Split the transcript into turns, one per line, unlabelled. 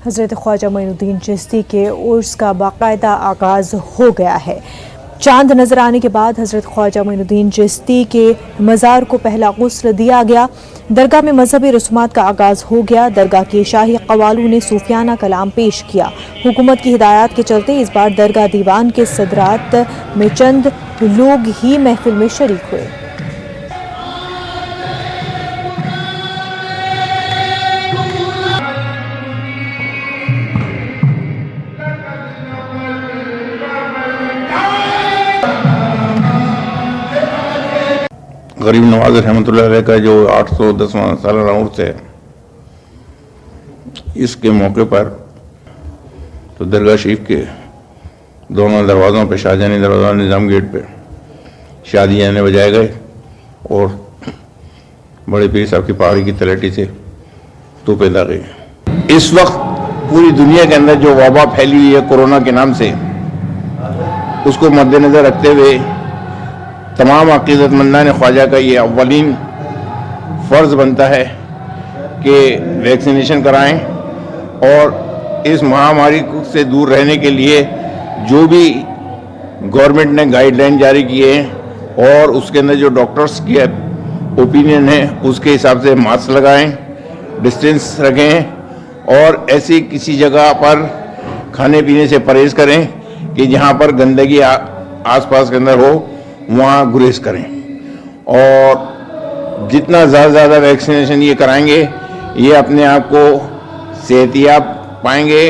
हज़रत ख्वाजा मोइनुद्दीन चिश्ती के उर्स का बाकायदा आगाज़ हो गया है। चांद नजर आने के बाद हज़रत ख्वाजा मोइनुद्दीन चिश्ती के मज़ार को पहला गुस्ल दिया गया। दरगाह में मजहबी रस्मात का आगाज़ हो गया। दरगाह के शाही कवालू ने सूफियाना कलाम पेश किया। हुकूमत की हिदायत के चलते इस बार दरगाह दीवान के सदरात में चंद लोग ही महफिल में शरीक हुए।
गरीब नवाज रहमतुल्लाह अलैह का जो 810वां सालाना उर्स है, इसके मौके पर तो दरगाह शरीफ के दोनों दरवाज़ों पे, शाहजहानी दरवाज़ा, निज़ाम गेट पे शादियाने बजाए गए और बड़े पीर साहब की पहाड़ी की तलहटी से तोपें दागे। इस वक्त पूरी दुनिया के अंदर जो वबा फैली हुई है कोरोना के नाम से, उसको मद्देनजर रखते हुए तमाम अक़ीदतमंदान ख्वाजा का ये अव्वलीन फ़र्ज़ बनता है कि वैक्सीनेशन कराएं और इस महामारी से दूर रहने के लिए जो भी गवर्नमेंट ने गाइडलाइन जारी किए हैं और उसके अंदर जो डॉक्टर्स की ओपिनियन है उसके हिसाब से मास्क लगाएं, डिस्टेंस रखें और ऐसी किसी जगह पर खाने पीने से परहेज़ करें कि जहां पर गंदगी आसपास के अंदर हो, वहाँ गुरेज करें। और जितना ज़्यादा वैक्सीनेशन ये कराएंगे, ये अपने आप को सेहतियाब पाएंगे